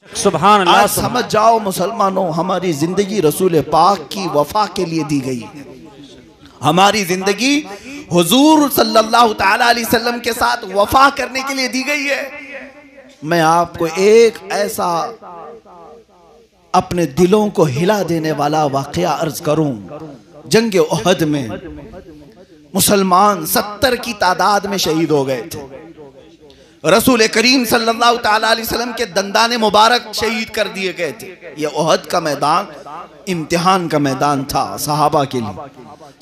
सुभान अल्लाह। आज समझ जाओ मुसलमानों, हमारी जिंदगी रसूल पाक की वफा के लिए दी गई है। हमारी जिंदगी हुजूर सल्लल्लाहु तआला अलैहि वसल्लम के साथ वफा करने के लिए दी गई है। मैं आपको एक ऐसा अपने दिलों को हिला देने वाला वाकया अर्ज करूं। जंग उहद में मुसलमान 70 की तादाद में शहीद हो गए थे। रसूल करीम सल्लल्लाहु तआला अलैहि वसल्लम के दंदाने मुबारक शहीद कर दिए गए थे। यह उहद का मैदान इम्तिहान का मैदान था सहाबा के लिए,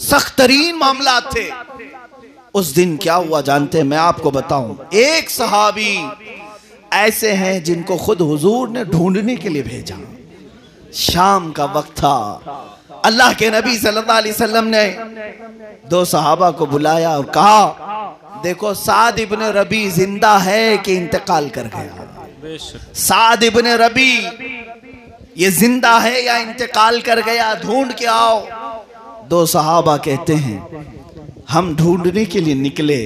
सख्त तरीन मामला थे। उस दिन क्या हुआ जानते हैं? मैं आपको बताऊं। एक सहाबी ऐसे हैं जिनको खुद हुजूर ने ढूंढने के लिए भेजा। शाम का वक्त था, अल्लाह के नबी सल्लल्लाहु अलैहि वसल्लम ने 2 सहाबा को बुलाया और कहा, देखो साद इब्न रबी जिंदा है कि इंतकाल कर गया? साद इब्न रबी ये जिंदा है या इंतकाल कर गया? ढूंढ के आओ। 2 सहाबा कहते हैं, हम ढूंढने के लिए निकले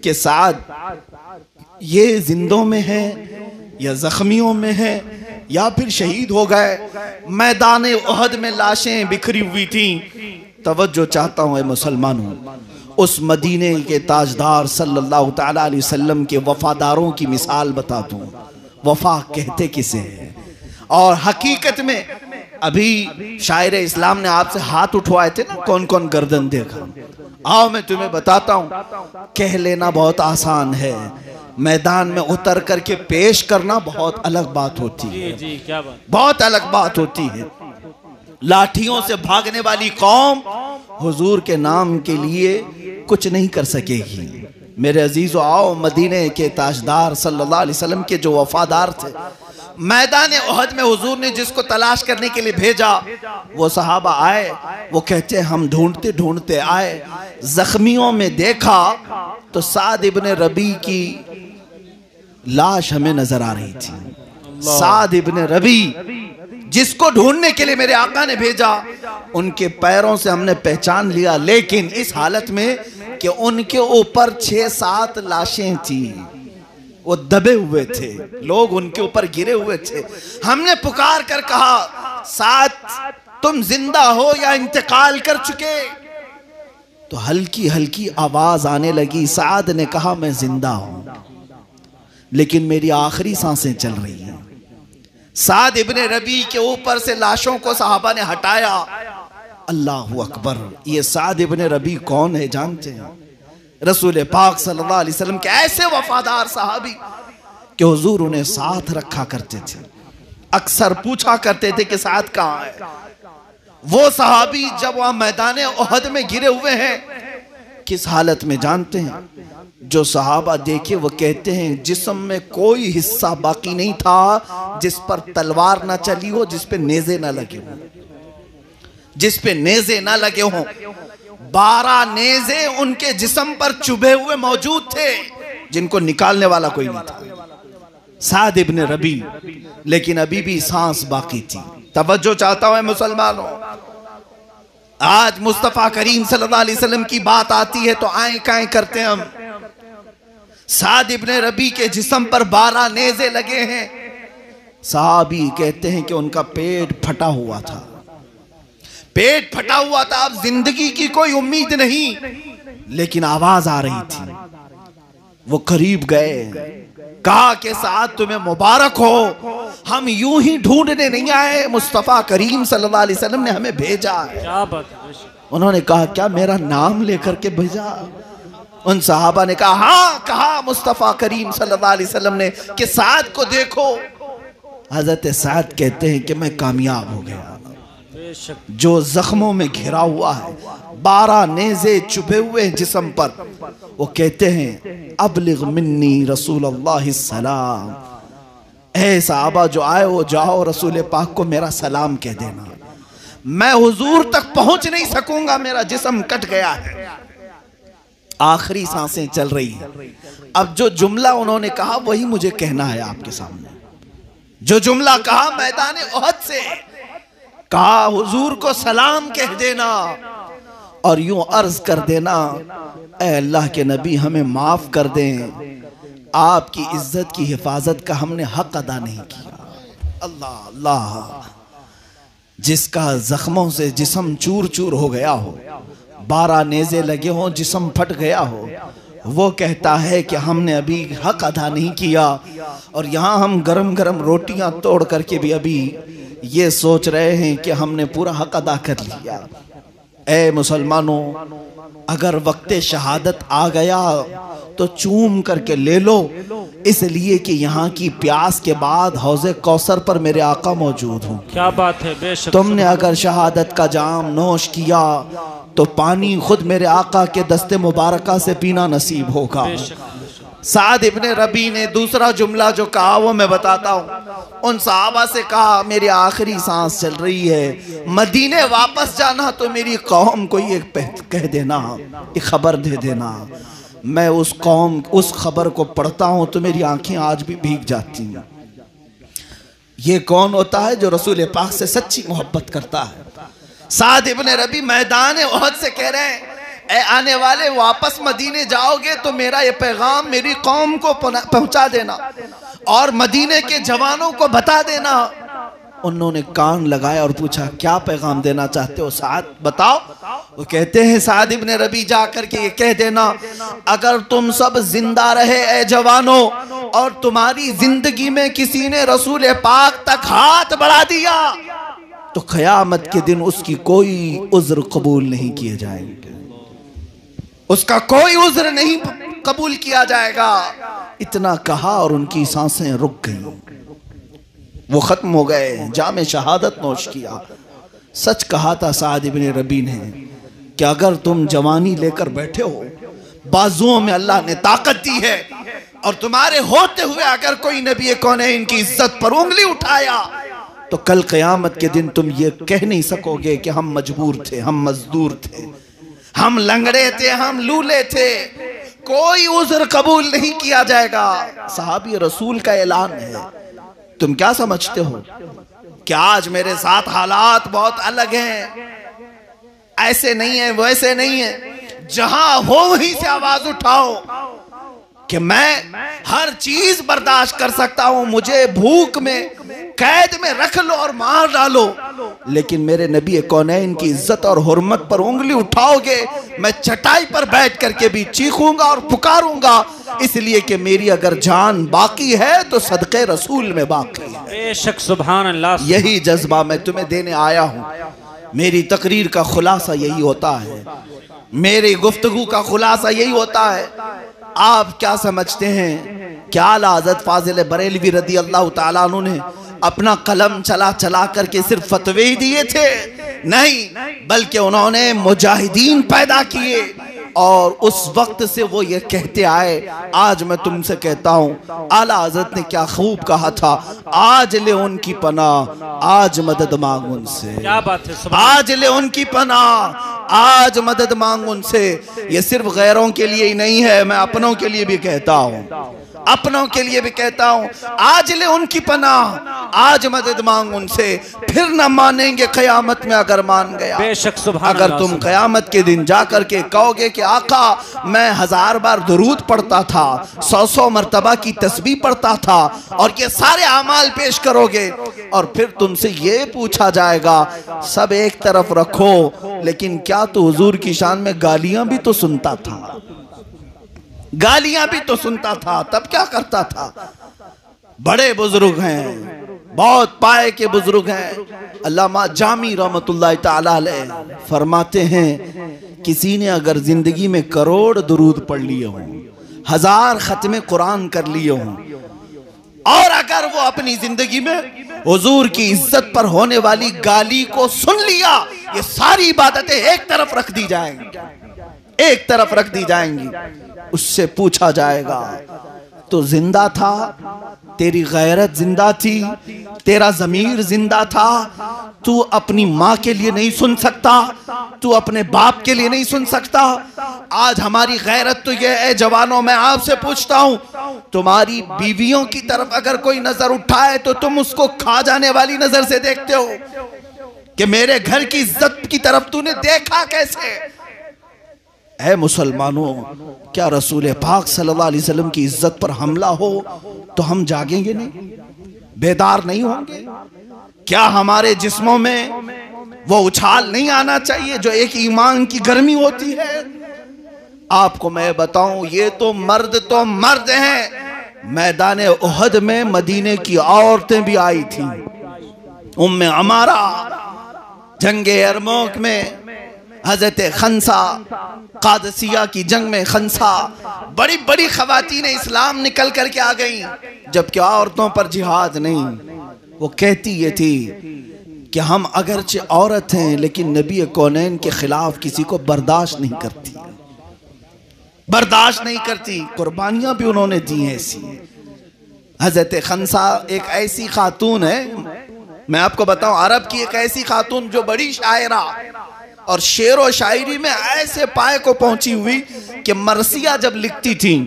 कि साद ये जिंदों में है या जख्मियों में है या फिर शहीद हो गए। मैदान उहद में लाशें बिखरी हुई थी। तवज्जो चाहता हूँ मुसलमानों, उस मदीने के ताजदार सल्लल्लाहु तआला अलैहि वसल्लम के वफादारों की मिसाल बता दूं। वफा कहते किसे हैं? और हकीकत में अभी शायर इस्लाम ने आपसे हाथ उठवाए थे ना, कौन कौन गर्दन देखा? आओ मैं तुम्हें बताता हूँ। कह लेना बहुत आसान है, मैदान में उतर करके पेश करना बहुत अलग बात होती है। जी, क्या बात? बहुत अलग बात होती है। लाठियों से भागने वाली कौम हुजूर के नाम के लिए कुछ नहीं कर सकेगी। मेरे अजीजों, आओ मदीने के ताजदार सल्लल्लाहु अलैहि वसल्लम के जो वफादार थे, मैदान उहद में हुजूर ने जिसको तलाश करने के लिए भेजा, वो सहाबा आए। वो कहते हम ढूंढते ढूंढते आए, जख्मियों में देखा तो साद इब्न रबी की लाश हमें नजर आ रही थी। साद इब्न रबी जिसको ढूंढने के लिए मेरे आका ने भेजा, उनके पैरों से हमने पहचान लिया, लेकिन इस हालत में कि उनके ऊपर 6-7 लाशें थी। वो दबे हुए थे, लोग उनके ऊपर गिरे हुए थे। हमने पुकार कर कहा, साद तुम जिंदा हो या इंतकाल कर चुके? तो हल्की हल्की आवाज आने लगी। साद ने कहा, मैं जिंदा हूं लेकिन मेरी आखिरी सांसें चल रही हैं। साद इब्न रबी के ऊपर से लाशों को सहाबा ने हटाया। अल्लाहु अकबर। ये साद इब्न रबी कौन है जानते हैं? रसूल पाक सल्लल्लाहु अलैहि वसल्लम के ऐसे वफादार सहाबी कि हुजूर उन्हें साथ रखा करते थे। अक्सर पूछा करते थे कि साथ कहाँ है? वो सहाबी जब वहां मैदान उहद में गिरे हुए हैं, किस हालत में जानते हैं? जो सहाबा देखे वो कहते हैं जिस्म में कोई हिस्सा बाकी नहीं था जिस पर तलवार ना चली हो, जिस पे नेज़े ना लगे हो, जिस पे नेज़े ना लगे हो। 12 नेज़े उनके जिस्म पर चुभे हुए मौजूद थे, जिनको निकालने वाला कोई नहीं था। साद इब्न रबी, लेकिन अभी भी सांस बाकी थी। तवज्जो चाहता हूं मुसलमानों, आज मुस्तफा करीम सल्लल्लाहु अलैहि वसल्लम की बात आती है तो आए काए करते हैं हम। साद इब्न रबी के जिस्म पर 12 नेज़े लगे हैं। साहबी कहते हैं कि उनका पेट फटा हुआ था। पेट फटा हुआ था, अब जिंदगी की कोई उम्मीद नहीं, लेकिन आवाज आ रही थी। वो करीब गए, कहा कि साद तुम्हें मुबारक हो, हम यूं ही ढूंढने नहीं आए, मुस्तफा करीम सल्लल्लाहु अलैहि वसल्लम ने हमें भेजा है। क्या बात है? उन्होंने कहा, क्या मेरा नाम लेकर के भेजा? उन सहाबा ने कहा, हाँ, कहा मुस्तफा करीम सल्लल्लाहु अलैहि वसल्लम ने कि साद को देखो। हजरत साद कहते हैं कि मैं कामयाब हो गया। जो जख्मों में घिरा हुआ है, 12 नेज़े चुभे हुए हैं जिस्म पर, वो कहते हैं अबलिग मिन्नी रसूलुल्लाह सलाम। ऐ सहाबा जो आए हो जाओ, रसूल पाक को मेरा सलाम कह देना। मैं हुजूर तक पहुंच नहीं सकूंगा, मेरा जिस्म कट गया है, आखिरी सांसें चल रही हैं। अब जो जुमला उन्होंने कहा वही मुझे कहना है आपके सामने। जो जुमला कहा मैदान उहद से, कहा हुजूर को सलाम कह देना और यूं अर्ज कर देना, ऐ अल्लाह के नबी हमें माफ कर दें, आपकी इज्जत की हिफाजत का हमने हक अदा नहीं किया। अल्लाह अल्लाह। जिसका जख्मों से जिस्म चूर चूर हो गया हो, 12 नेज़े लगे हों, जिस्म फट गया हो, वो कहता है कि हमने अभी हक अदा नहीं किया। और यहाँ हम गरम गरम रोटियां तोड़ करके भी अभी ये सोच रहे हैं कि हमने पूरा हक अदा कर लिया। ए मुसलमानों, अगर वक्त शहादत आ गया तो चूम करके ले लो, इसलिए कि यहाँ की प्यास के बाद हौज़े कौसर पर मेरे आका मौजूद हूँ। क्या बात है, बेशक। तुमने अगर शहादत का जाम नोश किया तो पानी खुद मेरे आका के दस्ते मुबारका से पीना नसीब होगा। साद इब्ने रबी ने दूसरा जुमला जो कहा वो मैं बताता हूँ। उन सहाबा से कहा, मेरी आखिरी सांस चल रही है, मदीने वापस जाना तो मेरी कौम को ये कह देना, ये खबर दे देना। मैं उस कौम उस खबर को पढ़ता हूँ तो मेरी आंखें आज भी भीग जाती हैं। ये कौन होता है जो रसूल पाक से सच्ची मोहब्बत करता है। साद इब्ने रबी मैदान ओहद से कह रहे हैं, ए आने वाले, वापस मदीने जाओगे तो मेरा ये पैगाम मेरी कौम को पहुंचा देना और मदीने के जवानों को बता देना। उन्होंने कान लगाया और पूछा, क्या पैगाम देना चाहते हो साद, बताओ। वो कहते हैं, साद इब्ने रबी जाकर के ये कह देना, अगर तुम सब जिंदा रहे ए जवानों और तुम्हारी जिंदगी में किसी ने रसूल पाक तक हाथ बढ़ा दिया तो क़यामत के दिन उसकी कोई उज़्र कबूल नहीं किए जाएंगे, उसका कोई उज़्र नहीं कबूल किया जाएगा। इतना कहा और उनकी सांसें रुक गईं, वो खत्म हो गए, जाम शहादत नोश किया। सच कहा था साद इब्ने रबी ने कि अगर तुम जवानी लेकर बैठे हो, बाजुओं में अल्लाह ने ताकत दी है, और तुम्हारे होते हुए अगर कोई नबी कौनैन की इज्जत पर उंगली उठाया तो कल क़यामत के दिन तुम ये कह नहीं सकोगे कि हम मजबूर थे, हम मजदूर थे, हम लंगड़े थे, हम लूले थे। कोई उज़्र कबूल नहीं किया जाएगा। सहाबी रसूल का ऐलान है। तुम क्या समझते हो क्या आज मेरे साथ हालात बहुत अलग हैं, ऐसे नहीं है, वैसे नहीं है। जहां हो वहीं से आवाज उठाओ कि मैं हर चीज बर्दाश्त कर सकता हूं, मुझे भूख में कैद में रख लो और मार डालो, लेकिन मेरे नबी कौनैन की इज्जत और हुर्मत पर उंगली उठाओगे, मैं चटाई पर बैठ करके भी चीखूंगा और पुकारूंगा, इसलिए कि मेरी अगर जान बाकी है तो सदक़े रसूल में बाकी है। बेशक, सुभान अल्लाह। यही जज्बा मैं तुम्हें देने आया हूँ। मेरी तकरीर का खुलासा यही होता है, मेरी गुफ्तगू का खुलासा यही होता है। आप क्या समझते हैं क्या आला हज़रत फाजिल बरेलवी रदी अल्लाह ताला अन्हु ने अपना कलम चला चला करके सिर्फ फतवे ही दिए थे? नहीं, बल्कि उन्होंने मुजाहिदीन पैदा किए और उस वक्त से वो ये कहते आए। आज मैं तुमसे कहता हूँ, आला हज़रत ने क्या खूब कहा था, आज ले उनकी पनाह, आज मदद मांग उनसे। क्या बात है, आज ले उनकी पनाह, आज मदद मांग उनसे। ये सिर्फ गैरों के लिए ही नहीं है, मैं अपनों के लिए भी कहता हूँ, अपनों के लिए भी कहता हूँ, आज ले उनकी पनाह, आज मदद मांग उनसे। फिर न मानेंगे क़यामत में अगर मान गया। बेशक, सुभान अगर तुम क़यामत के दिन जा करके कहोगे कि आका मैं 1000 बार दुरूद पढ़ता था, 100 मरतबा की तस्बीह पढ़ता था, और ये सारे अमाल पेश करोगे, और फिर तुमसे ये पूछा जाएगा, सब एक तरफ रखो, लेकिन क्या तू हुजूर की शान में गालियां भी तो सुनता था, गालियां भी तो सुनता था, तब क्या करता था? बड़े बुजुर्ग हैं, बहुत पाए के बुजुर्ग हैं, अल्लामा जामी रहमतुल्लाह ताला अलैह फरमाते हैं, किसी ने अगर जिंदगी में करोड़ दुरूद पढ़ लिए हों, 1000 खत्मे कुरान कर लिए हों, और अगर वो अपनी जिंदगी में हुजूर की इज्जत पर होने वाली गाली को सुन लिया, ये सारी इबादतें एक तरफ रख दी जाएंगी, एक तरफ रख दी जाएंगी। उससे पूछा जाएगा, तो जिंदा था, तेरी गैरत जिंदा थी, तेरा ज़मीर जिंदा था, तू अपनी माँ के लिए नहीं सुन सकता, तू अपने बाप के लिए नहीं सुन सकता? आज हमारी गैरत तो ये है, जवानों मैं आपसे पूछता हूँ, तुम्हारी बीवियों की तरफ अगर कोई नजर उठाए तो तुम उसको खा जाने वाली नजर से देखते हो कि मेरे घर की इज्जत की तरफ तूने देखा कैसे? ऐ मुसलमानों, क्या रसूल पाक सल्लल्लाहु अलैहि वसल्लम की इज्जत पर हमला हो तो हम जागेंगे नहीं, बेदार नहीं होंगे? क्या हमारे जिस्मों में वो उछाल नहीं आना चाहिए जो एक ईमान की गर्मी होती है? आपको मैं बताऊं, ये तो मर्द हैं। मैदान उहद में मदीने की औरतें भी आई थी। उम्मे अमारा, जंगे यरमुक में हजरत खंसा, कादसिया की जंग में खंसा, बड़ी बड़ी खवातीन इस्लाम निकल करके आ गई, जबकि औरतों पर जिहाद नहीं। वो कहती ये थी कि हम अगरचे औरत हैं लेकिन नबी कौनैन के खिलाफ किसी को बर्दाश्त नहीं करती, बर्दाश्त नहीं करती। कुर्बानियां भी उन्होंने दी हैं ऐसी। हजरत खंसा एक ऐसी खातून है, मैं आपको बताऊं, अरब की एक ऐसी खातून जो बड़ी शायरा और शेर व शायरी में ऐसे पाए को पहुंची हुई कि मरसिया जब लिखती थी,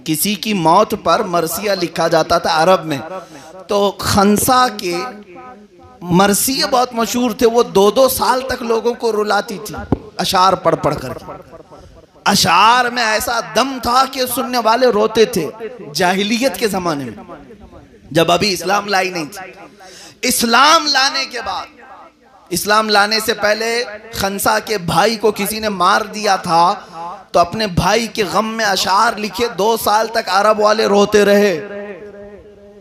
किसी की मौत पर मरसिया लिखा जाता था अरब में, तो खंसा के मरसिया बहुत मशहूर थे। वो 2-2 साल तक लोगों को रुलाती थी अशार पढ़ पढ़ कर। अशार में ऐसा दम था कि सुनने वाले रोते थे। जाहिलियत के जमाने में, जब अभी इस्लाम लाई नहीं थी। इस्लाम लाने के बाद, इस्लाम लाने से पहले खंसा के भाई को किसी ने मार दिया था, तो अपने भाई के गम में अशार लिखे। 2 साल तक अरब वाले रोते रहे।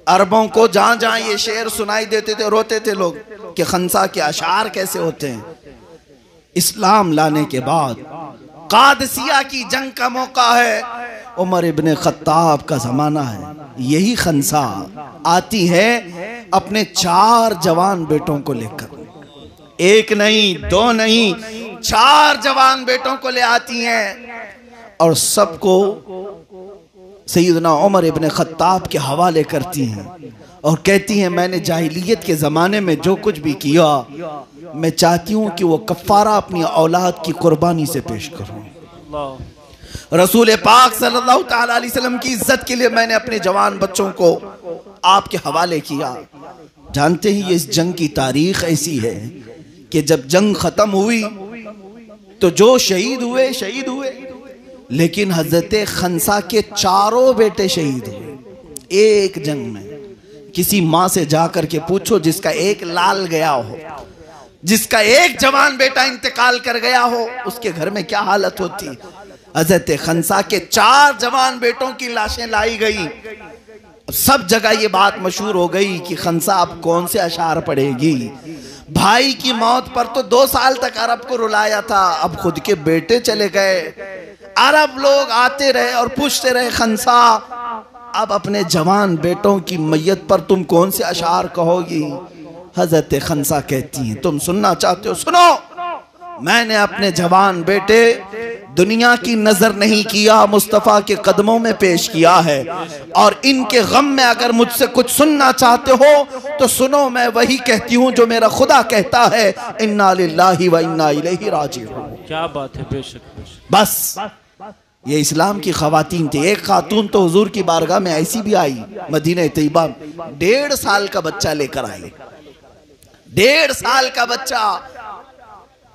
अरबों को जहां जहां ये शेर सुनाई देते थे रोते थे लोग कि खंसा के अशार कैसे होते हैं। इस्लाम लाने के बाद कादसिया की जंग का मौका है, उमर इब्ने खत्ताब का जमाना है। यही खंसा आती है अपने 4 जवान बेटों को लेकर, 1 नहीं 2 नहीं 4 जवान बेटों को ले आती हैं और सबको सैयदना उमर इब्ने खत्ताब के हवाले करती हैं और कहती हैं मैंने जाहिलियत के ज़माने में जो कुछ भी किया, मैं चाहती हूँ कि वो कफ़ारा अपनी औलाद की कुर्बानी से पेश करूँ। रसूल पाक सल्लल्लाहु तआला अलैहि वसल्लम की इज्जत के लिए मैंने अपने जवान बच्चों को आपके हवाले किया। जानते हैं ये इस जंग की तारीख ऐसी है कि जब जंग खत्म हुई तो जो शहीद हुए शहीद हुए, लेकिन हजरत खंसा के 4 बेटे शहीद हुए एक जंग में। किसी माँ से जाकर के पूछो जिसका एक लाल गया हो, जिसका एक जवान बेटा इंतकाल कर गया हो, उसके घर में क्या हालत होती। हजरत खंसा के 4 जवान बेटों की लाशें लाई गई। सब जगह ये बात मशहूर हो गई कि खंसा अब कौन से अशार पढ़ेगी। भाई की मौत पर तो 2 साल तक अरब को रुलाया था, अब खुद के बेटे चले गए। अरब लोग आते रहे और पूछते रहे खंसा अब अपने जवान बेटों की मैयत पर तुम कौन से अशार कहोगी। हजरत खंसा कहती हैं तुम सुनना चाहते हो सुनो, मैंने अपने जवान बेटे दुनिया की नजर नहीं किया, मुस्तफ़ा के कदमों में पेश किया है, और इनके गम में अगर मुझसे कुछ सुनना चाहते हो तो सुनो, मैं वही कहती हूँ जो मेरा खुदा कहता है, इन्ना लिल्लाहि व इन्ना इलैहि राजिऊन। क्या बात है, बेशक। बस ये इस्लाम की खवातीन थी। एक खातून तो हुजूर की बारगाह में ऐसी भी आई, मदीना तैयबा, 1.5 साल का बच्चा लेकर आई। 1.5 साल का बच्चा,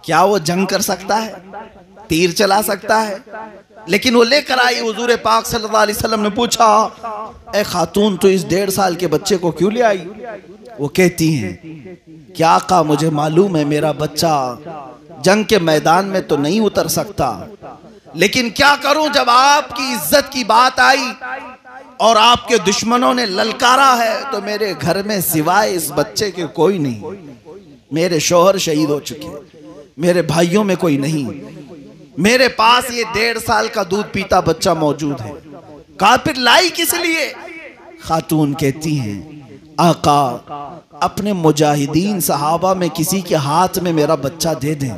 क्या वो जंग कर सकता है, तीर चला सकता है? लेकिन वो लेकर आई। हुजूर पाक सल्लल्लाहु अलैहि वसल्लम ने पूछा ए खातून तो इस 1.5 साल के बच्चे को क्यों ले आई? वो कहती हैं क्या आका मुझे मालूम है मेरा बच्चा जंग के मैदान में तो नहीं उतर सकता, लेकिन क्या करूं जब आपकी इज्जत की बात आई और आपके दुश्मनों ने ललकारा है तो मेरे घर में सिवाय इस बच्चे के कोई नहीं। मेरे शौहर शहीद हो चुके, मेरे भाइयों में कोई नहीं, मेरे पास ये 1.5 साल का दूध पीता बच्चा मौजूद है। काफिर लाई किस लिए? खातून कहती हैं आका अपने मुजाहिदीन सहाबा में किसी के हाथ में मेरा बच्चा दे दें,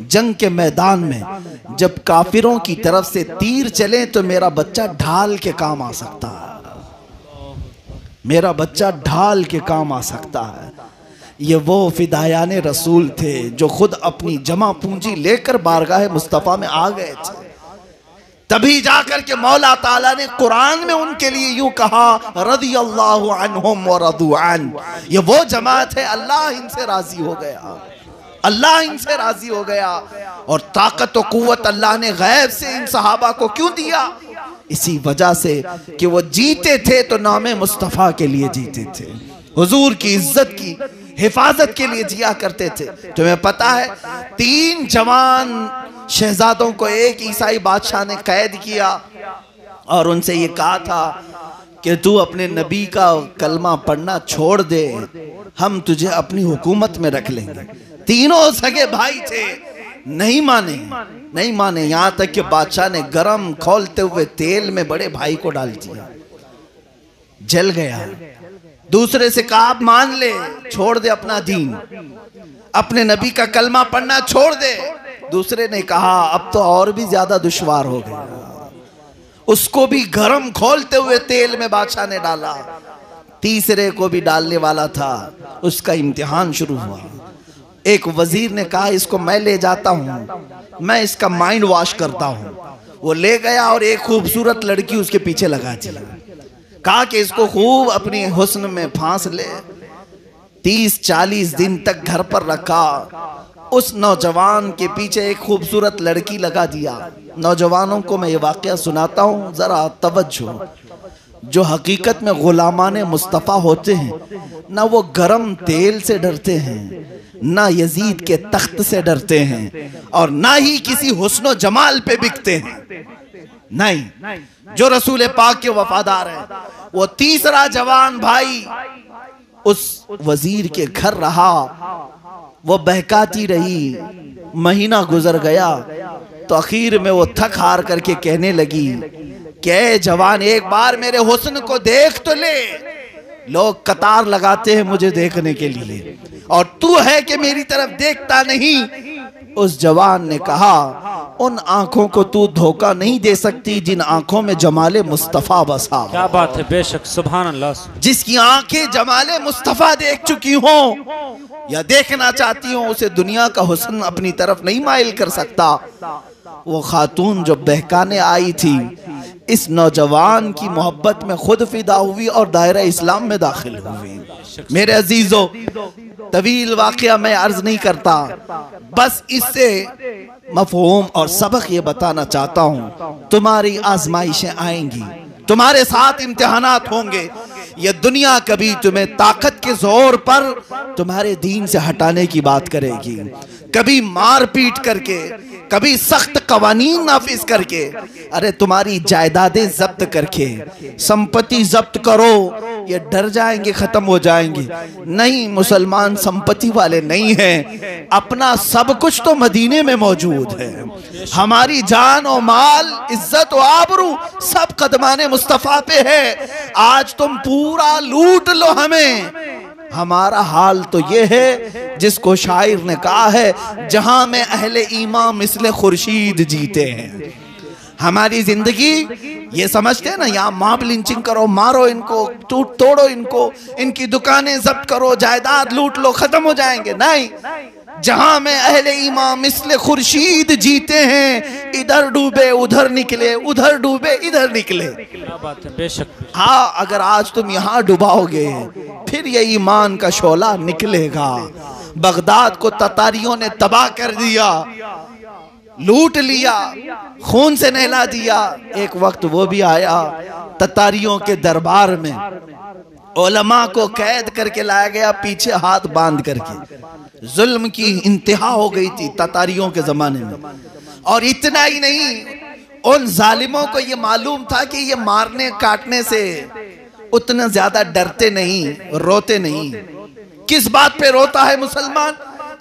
जंग के मैदान में जब काफिरों की तरफ से तीर चले तो मेरा बच्चा ढाल के काम आ सकता है, मेरा बच्चा ढाल के काम आ सकता है। ये वो फिदायान रसूल थे जो खुद अपनी जमा पूंजी लेकर बारगाह मुस्तफ़ा में आ गए थे। तभी जाकर के मौला ताला ने कुरान में उनके लिए यूं कहा रदियल्लाहु अन्हुम व रदू अन। ये वो जमात है अल्लाह इनसे राजी हो गया, अल्लाह इनसे राजी हो गया। और ताकत व कुव्वत अल्लाह ने गैब से इन सहाबा को क्यों दिया? इसी वजह से कि वो जीते थे तो नामे मुस्तफ़ा के लिए जीते थे, हुजूर की इज्जत की हिफाजत के लिए जिया करते थे। तुम्हें पता है 3 जवान शहजादों को एक ईसाई बादशाह ने कैद किया और उनसे ये कहा था कि तू अपने नबी का कलमा पढ़ना छोड़ दे, हम तुझे अपनी हुकूमत में रख लेंगे। तीनों सगे भाई थे, नहीं माने। यहां तक कि बादशाह ने गरम खौलते हुए तेल में बड़े भाई को डाल दिया, जल गया। दूसरे से कहा आप मान ले, छोड़ दे अपना दीन, अपने नबी का कलमा पढ़ना छोड़ दे। दूसरे ने कहा अब तो और भी ज्यादा दुश्वार हो गया, उसको भी गरम खोलते हुए तेल में बादशाह ने डाला। तीसरे को भी डालने वाला था, उसका इम्तिहान शुरू हुआ। एक वजीर ने कहा इसको मैं ले जाता हूं, मैं इसका माइंड वॉश करता हूं। वो ले गया और एक खूबसूरत लड़की उसके पीछे लगा दी, कहा कि इसको खूब अपनी हुस्न में फांस ले। 30-40 दिन तक घर पर रखा। उस नौजवान के पीछे एक खूबसूरत लड़की लगा दिया। नौजवानों को मैं ये वाकया सुनाता हूँ, जरा तवज्जो। जो हकीकत में गुलामान मुस्तफ़ा होते हैं ना वो गरम तेल से डरते हैं, ना यजीद के तख्त से डरते हैं, और ना ही किसी हुस्न जमाल पे बिकते हैं। नहीं, जो रसूल पाक के वफादार है। वो तीसरा जवान भाई उस वजीर के घर रहा, वो बहकाती रही। महीना गुजर गया तो आखिर में वो थक हार करके कहने लगी कि जवान एक बार मेरे हुस्न को देख तो ले, लोग कतार लगाते हैं मुझे देखने के लिए और तू है कि मेरी तरफ देखता नहीं। उस जवान ने कहा उन आंखों को तू धोखा नहीं दे सकती जिन आंखों में जमाले मुस्तफा बसा। क्या बात है, बेशक, सुभान अल्लाह। जिसकी आंखें जमाले मुस्तफा देख चुकी हो या देखना चाहती हो, उसे दुनिया का हुस्न अपनी तरफ नहीं माइल कर सकता। वो खातून जो बहकाने आई थी, इस नौजवान की मोहब्बत में खुद फिदा हुई और दायरा इस्लाम में दाखिल हुई। मेरे अजीजों, तवील वाकया मैं अर्ज नहीं करता, बस इससे मफहूम और सबक ये बताना चाहता हूँ। तुम्हारी आजमाइशें आएंगी, तुम्हारे साथ इम्तिहानात होंगे। ये दुनिया कभी तुम्हें ताकत के जोर पर तुम्हारे दीन से हटाने की बात करेगी, कभी मार पीट करके, कभी सख्त कवानीन नाफिज करके, अरे तुम्हारी जायदादें जब्त करके, संपत्ति जब्त करो, ये डर जाएंगे, खत्म हो जाएंगे। नहीं, मुसलमान संपत्ति वाले नहीं हैं, अपना सब कुछ तो मदीने में मौजूद है। हमारी जान और माल, इज्जत और आबरू सब कदमाने मुस्तफा पे है। आज तुम पूरा लूट लो हमें, हमारा हाल तो ये है जिसको शायर ने कहा है, जहां में अहले ईमान मिसले खुर्शीद जीते हैं। हमारी जिंदगी ये समझते हैं ना, यहाँ मॉब लिंचिंग करो, मारो इनको, तोड़ो इनको, इनकी दुकानें जब्त करो, जायदाद लूट लो, खत्म हो जाएंगे। नहीं, जहां में अहले ईमान मिसले खुर्शीद जीते हैं, इधर डूबे उधर निकले, उधर डूबे इधर निकले। क्या बात है, बेशक। हाँ, अगर आज तुम यहाँ डुबाओगे फिर ये ईमान का शोला निकलेगा। बगदाद को ततारियों ने तबाह कर दिया, लूट लिया, खून से नहला दिया। एक वक्त वो भी आया, ततारियों के दरबार में उलमा को कैद करके लाया गया, पीछे हाथ बांध करके। जुल्म की इंतहा हो गई थी ततारियों के जमाने में। और इतना ही नहीं, उन जालिमों को ये मालूम था कि ये मारने काटने से उतना ज्यादा डरते नहीं, रोते नहीं। किस बात पे रोता है मुसलमान?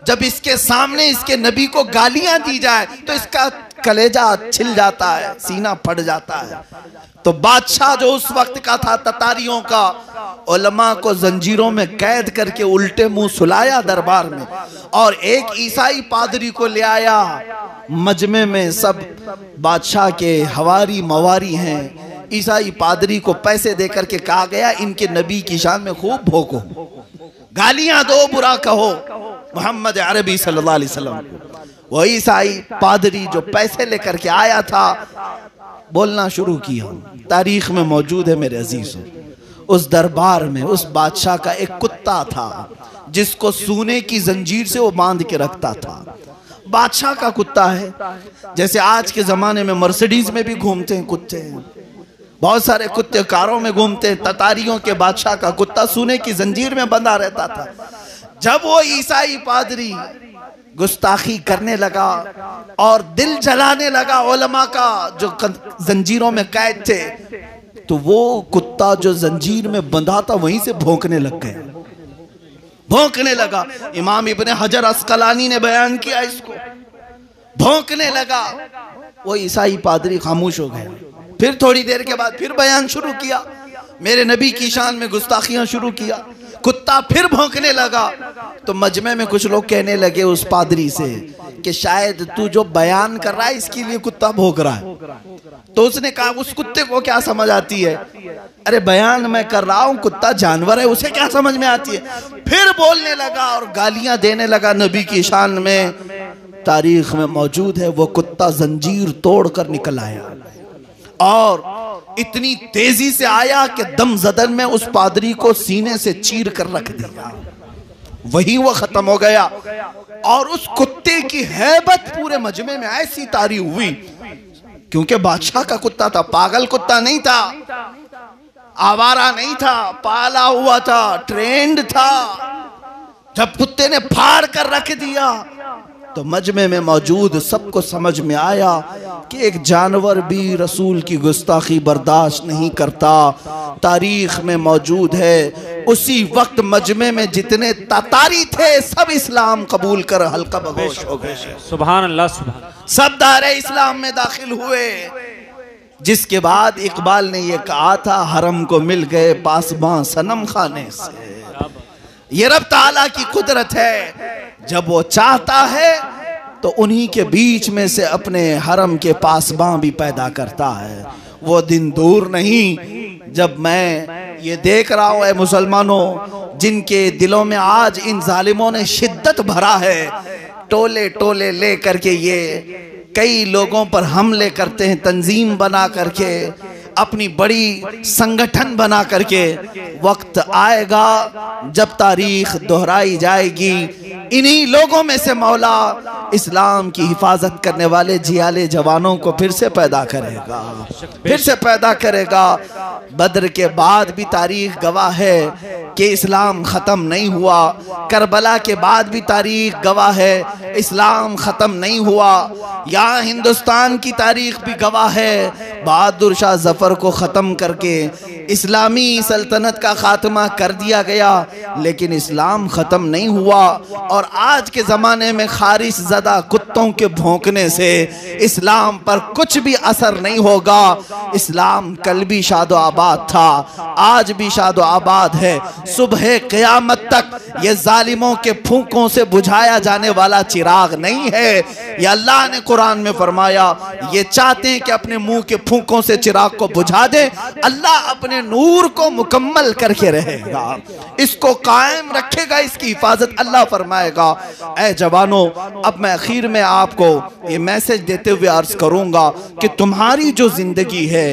जब इसके सामने इसके नबी को गालियां दी जाए तो इसका कलेजा छिल जाता है, सीना फट जाता है। तो बादशाह जो उस वक्त का था ततारियों का, उलमा को जंजीरों में कैद करके उल्टे मुंह सुलाया दरबार में, और एक ईसाई पादरी को ले आया। मजमे में सब बादशाह के हवारी मवारी हैं। ईसाई पादरी को पैसे देकर के कहा गया इनके नबी की शान में खूब भोंको, गालियां दो, बुरा कहो मोहम्मद अरबी सल्लल्लाहु अलैहि वसल्लम को। वो ईसाई पादरी जो पैसे लेकर के आया था, बोलना शुरू किया। तारीख में मौजूद है मेरे अजीजों, उस दरबार में उस बादशाह का एक कुत्ता था जिसको सोने की जंजीर से वो बांध के रखता था। बादशाह का कुत्ता है, जैसे आज के जमाने में मर्सिडीज में भी घूमते हैं कुत्ते, बहुत सारे कुत्ते कारों में घूमते हैं। ततारियों के बादशाह का कुत्ता सोने की जंजीर में बंधा रहता था। जब वो ईसाई पादरी गुस्ताखी करने लगा और दिल जलाने लगा उलमा का जो जंजीरों में कैद थे, तो वो कुत्ता जो जंजीर में बंधा था वहीं से भौंकने लग गया, भौंकने लगा। इमाम इब्ने हजर अस्कलानी ने बयान किया इसको, भौंकने लगा। वो ईसाई पादरी खामोश हो गया। फिर थोड़ी देर के बाद फिर बयान शुरू किया, मेरे नबी की शान में गुस्ताखियां शुरू किया, कुत्ता फिर भौंकने लगा। तो मजमे में कुछ लोग कहने लगे उस पादरी से कि शायद तू जो बयान कर रहा है इसके लिए कुत्ता भौंक रहा है। तो उसने कहा उस कुत्ते को क्या समझ आती है? अरे बयान मैं कर रहा हूं, कुत्ता जानवर है, उसे क्या समझ में आती है? फिर बोलने लगा और गालियां देने लगा नबी की शान में। तारीख में मौजूद है वो कुत्ता जंजीर तोड़कर निकल आया और इतनी तेजी से आया कि दम जदन में उस पादरी को सीने से चीर कर रख दिया। वही वो खत्म हो गया। और उस कुत्ते की हैबत पूरे मजमे में ऐसी तारी हुई, क्योंकि बादशाह का कुत्ता था, पागल कुत्ता नहीं था, आवारा नहीं था, पाला हुआ था, ट्रेंड था। जब कुत्ते ने फाड़ कर रख दिया तो मजमे में मौजूद सबको समझ में आया कि एक जानवर भी रसूल की गुस्ताखी बर्दाश्त नहीं करता। तारीख में मौजूद है उसी वक्त मजमे में जितने तातारी थे सब इस्लाम कबूल कर हल्का बगोश हो गए। सुभान अल्लाह, सुभान। सब दायरे इस्लाम में दाखिल हुए। जिसके बाद इकबाल ने यह कहा था, हरम को मिल गए पासबां सनम खाने से। ये रब ताला की कुदरत है, जब वो चाहता है तो उन्हीं के बीच में से अपने हरम के पासबां भी पैदा करता है। वो दिन दूर नहीं जब मैं ये देख रहा हूँ, ऐ मुसलमानों, जिनके दिलों में आज इन जालिमों ने शिद्दत भरा है, टोले टोले ले करके ये कई लोगों पर हमले करते हैं, तंजीम बना करके, अपनी बड़ी संगठन बना करके। वक्त आएगा जब तारीख दोहराई जाएगी, इन्हीं लोगों में से मौला इस्लाम की हिफाजत करने वाले जियाले जवानों को फिर से पैदा करेगा, फिर से पैदा करेगा। बद्र के बाद भी तारीख गवाह है कि इस्लाम ख़त्म नहीं हुआ, करबला के बाद भी तारीख गवाह है इस्लाम ख़त्म नहीं हुआ। यहाँ हिंदुस्तान की तारीख भी गवाह है, बहादुर शाह जफर को ख़त्म करके इस्लामी सल्तनत का खात्मा कर दिया गया, लेकिन इस्लाम ख़त्म नहीं हुआ। और आज के ज़माने में खारिश ज़दा कुत्तों के भौंकने से इस्लाम पर कुछ भी असर नहीं होगा। इस्लाम कल भी शादो आबाद था, आज भी शादो आबाद है। सुबह क़यामत तक ये जालिमों के फूंकों से बुझाया जाने वाला चिराग नहीं है। ये अल्लाह ने कुरान में फरमाया, ये चाहते हैं कि अपने मुंह के फूंकों से चिराग को बुझा दे, अल्लाह अपने नूर को मुकम्मल करके रहेगा, इसको कायम रखेगा, इसकी हिफाजत अल्लाह फरमाएगा। ऐ जवानों, अब मैं आखिर में आपको ये मैसेज देते हुए अर्ज करूंगा कि तुम्हारी जो जिंदगी है